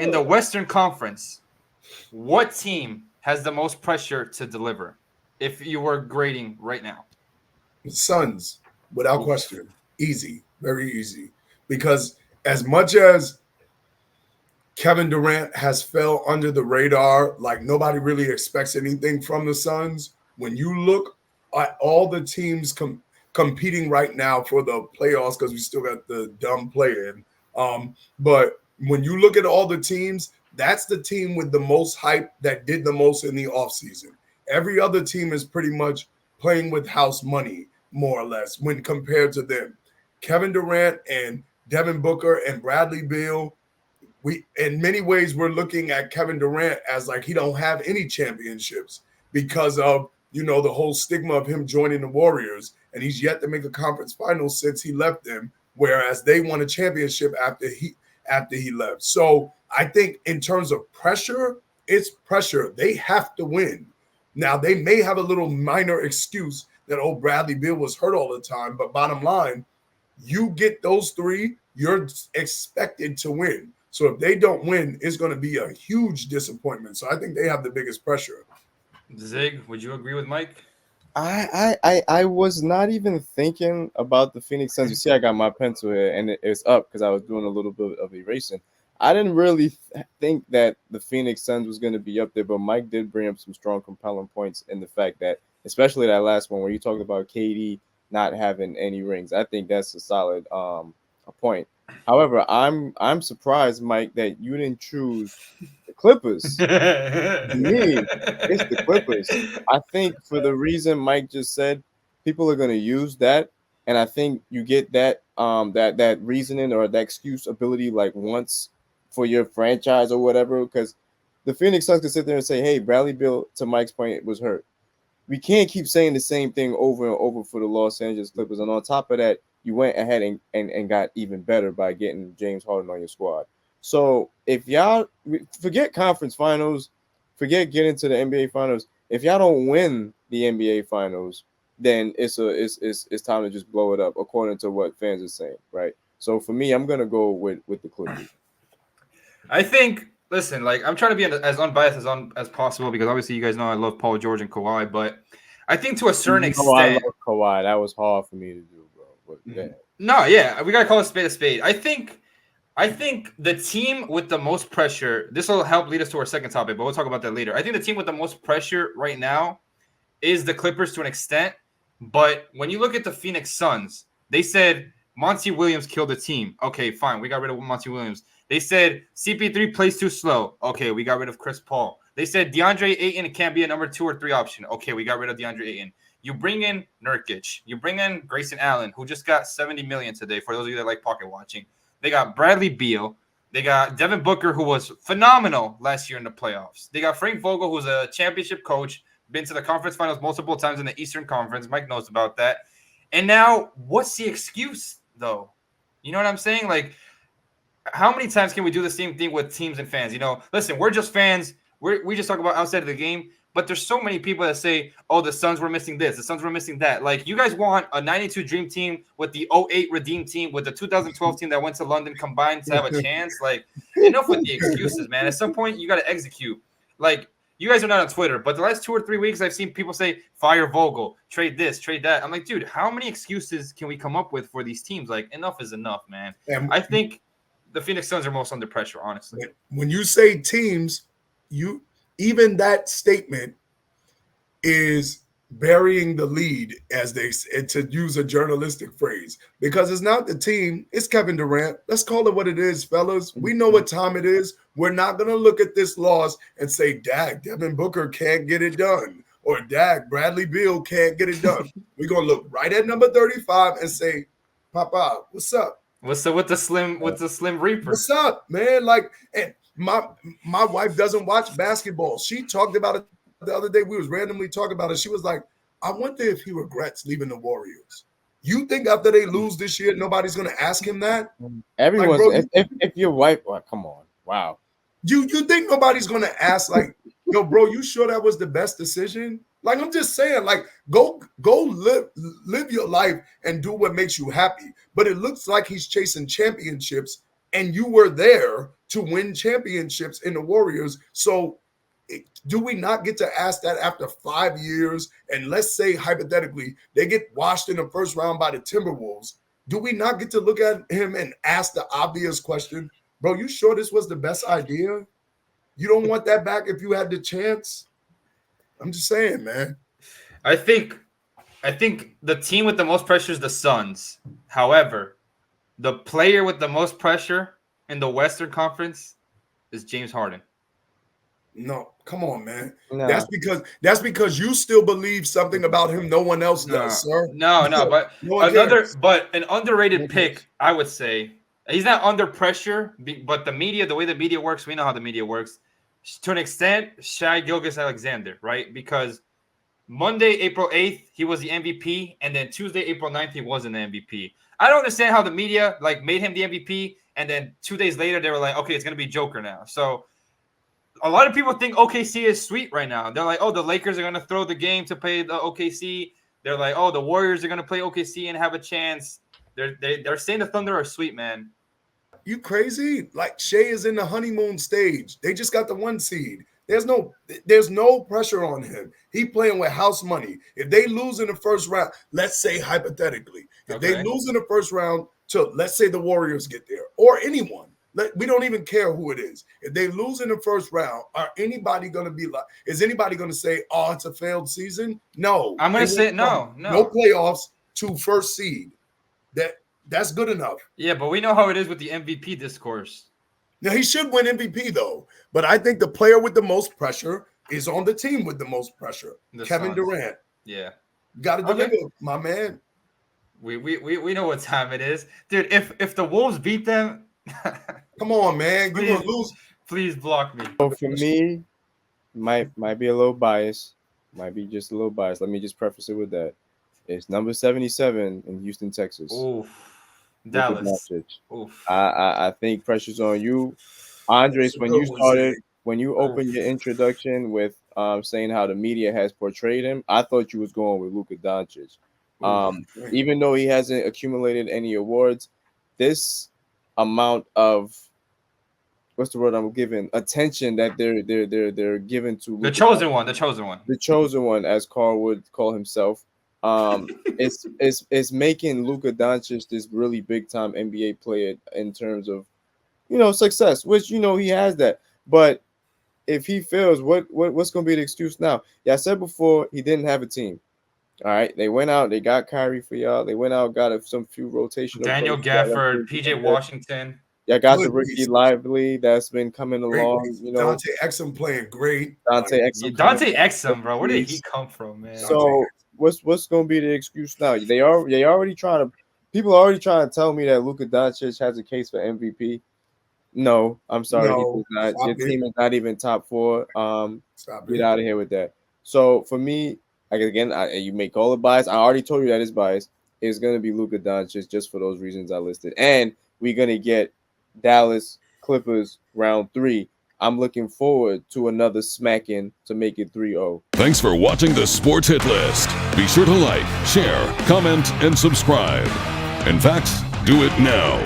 in the Western Conference, what team has the most pressure to deliver? If you were grading right now, Suns, without Oof. question. Easy, very easy. Because as much as Kevin Durant has fell under the radar, like nobody really expects anything from the Suns. When you look at all the teams competing right now for the playoffs, because we still got the dumb play-in. But when you look at all the teams, that's the team with the most hype that did the most in the offseason. Every other team is pretty much playing with house money, more or less, when compared to them. Kevin Durant and Devin Booker and Bradley Beal, we in many ways we're looking at Kevin Durant as like he don't have any championships because of the whole stigma of him joining the Warriors, and he's yet to make a conference final since he left them, whereas they won a championship after he left. So I think in terms of pressure, it's pressure. They have to win. Now they may have a little minor excuse that Bradley Beal was hurt all the time, but bottom line, you get those three, you're expected to win. So if they don't win, it's going to be a huge disappointment. So I think they have the biggest pressure. Zig, would you agree with Mike? I was not even thinking about the Phoenix Suns. You see, I got my pencil here, and it's up because I was doing a little bit of erasing. I didn't really think that the Phoenix Suns was going to be up there, but Mike did bring up some strong, compelling points in the fact that, especially that last one where you talked about KD not having any rings. I think that's a solid a point. However, I'm surprised, Mike, that you didn't choose the Clippers. To me, it's the Clippers. I think for the reason Mike just said, people are going to use that, and I think you get that reasoning or that excuse ability like once for your franchise or whatever. Because the Phoenix Suns can sit there and say, "Hey, Bradley Beal, to Mike's point, was hurt." We can't keep saying the same thing over and over for the Los Angeles Clippers. And on top of that, you went ahead and got even better by getting James Harden on your squad. So if y'all forget conference finals, forget getting to the NBA finals. If y'all don't win the NBA finals, then it's time to just blow it up, according to what fans are saying, right? So for me, I'm gonna go with the Clippers. I think. Listen, like I'm trying to be as unbiased as possible because obviously you guys know I love Paul George and Kawhi, but I think to a certain I extent. love Kawhi. That was hard for me to do, bro. But yeah. No, yeah, we gotta call a spade a spade. I think the team with the most pressure. This will help lead us to our second topic, but we'll talk about that later. I think the team with the most pressure right now is the Clippers to an extent. But when you look at the Phoenix Suns, they said Monty Williams killed the team. Okay, fine, we got rid of Monty Williams. They said CP3 plays too slow. Okay, we got rid of Chris Paul. They said DeAndre Ayton can't be a number 2 or 3 option. Okay, we got rid of DeAndre Ayton. You bring in Nurkic. You bring in Grayson Allen, who just got $70 million today. For those of you that like pocket watching, they got Bradley Beal. They got Devin Booker, who was phenomenal last year in the playoffs. They got Frank Vogel, who's a championship coach, been to the conference finals multiple times in the Eastern Conference. Mike knows about that. And now, what's the excuse, though? You know what I'm saying? Like, how many times can we do the same thing with teams and fans? Listen, we're just fans. We just talk about outside of the game. But there's so many people that say, oh, the Suns were missing this. The Suns were missing that. Like, you guys want a 92 Dream Team with the 08 Redeem Team, with the 2012 team that went to London combined to have a chance. Like, enough with the excuses, man. At some point, you got to execute. Like, you guys are not on Twitter, but the last 2 or 3 weeks, I've seen people say, fire Vogel, trade this, trade that. I'm like, dude, how many excuses can we come up with for these teams? Like, enough is enough, man. I think the Phoenix Suns are most under pressure, honestly. When you say teams, even that statement is burying the lead, as they said, to use a journalistic phrase, because it's not the team, it's Kevin Durant. Let's call it what it is, fellas. We know what time it is. We're not going to look at this loss and say, dag, Devin Booker can't get it done, or dag, Bradley Beal can't get it done. We're going to look right at number 35 and say, Papa, what's up? What's up with the Slim Reaper? What's up, man? Like, and my wife doesn't watch basketball. She talked about it the other day. We was randomly talking about it. She was like, I wonder if he regrets leaving the Warriors. You think after they lose this year, nobody's going to ask him that? Everyone's like, if your wife, well, come on, wow. You think nobody's going to ask, like, yo, bro, you sure that was the best decision? Like, I'm just saying, like, go live your life and do what makes you happy. But it looks like he's chasing championships, and you were there to win championships in the Warriors. So do we not get to ask that after 5 years? And let's say hypothetically they get washed in the first round by the Timberwolves. Do we not get to look at him and ask the obvious question, bro, you sure this was the best idea? You don't want that back if you had the chance? I'm just saying, man. I think the team with the most pressure is the Suns. However, the player with the most pressure in the Western Conference is James Harden. No, come on, man. Nah. That's because you still believe something about him no one else does, sir. No, but No one cares. an underrated pick, I would say. He's not under pressure, but the way the media works, we know how the media works. To an extent, Shai Gilgeous-Alexander, right? Because Monday, April 8th, he was the MVP, and then Tuesday, April 9th, he wasn't the MVP. I don't understand how the media made him the MVP, and then 2 days later, they were like, okay, it's going to be Joker now. So a lot of people think OKC is sweet right now. They're like, oh, the Lakers are going to throw the game to play the OKC. They're like, oh, the Warriors are going to play OKC and have a chance. They're saying the Thunder are sweet, man. You crazy? Like Shea is in the honeymoon stage. They just got the 1 seed. There's no pressure on him. He playing with house money. If they lose in the first round, let's say hypothetically, if they lose in the first round to, let's say the Warriors get there or anyone, we don't even care who it is. If they lose in the first round, is anybody going to say, oh, it's a failed season? No. I'm going to say no. No playoffs to first seed. That's good enough. Yeah, but we know how it is with the MVP discourse. Now, he should win MVP, though. But I think the player with the most pressure is on the team with the most pressure. Kevin Durant. Yeah. Got to deliver, my man. We know what time it is. Dude, if the Wolves beat them... Come on, man. You're going to lose. Please block me. So for me, might be a little biased. Might be just a little biased. Let me just preface it with that. It's number 77 in Houston, Texas. Oof. Dallas. Oof. I think pressure's on you. Andres, when you opened your introduction with saying how the media has portrayed him, I thought you was going with Luka Doncic. Even though he hasn't accumulated any awards, this amount of what's the word I'm giving attention that they're giving to the chosen one, as Carl would call himself. It's making Luka Doncic this really big time NBA player in terms of success, which he has that. But if he fails, what's going to be the excuse now? Yeah, I said before he didn't have a team. All right, they went out, they got Kyrie for y'all. They went out, got some few rotational. Daniel Gafford, PJ Washington. Yeah, got the Ricky Lively that's been coming along. Dante Exum playing great. Dante Exum, bro. Where did he come from, man? So what's going to be the excuse now? People are already trying to tell me that Luka Doncic has a case for MVP. No, I'm sorry, he does not. Your team is not even top 4. Get out of here with that. So for me, again, you make all the bias. I already told you that it's biased. It's going to be Luka Doncic just for those reasons I listed, and we're going to get Dallas Clippers round 3. I'm looking forward to another smacking to make it 3-0. Thanks for watching the Sports Hit List. Be sure to like, share, comment, and subscribe. In fact, do it now.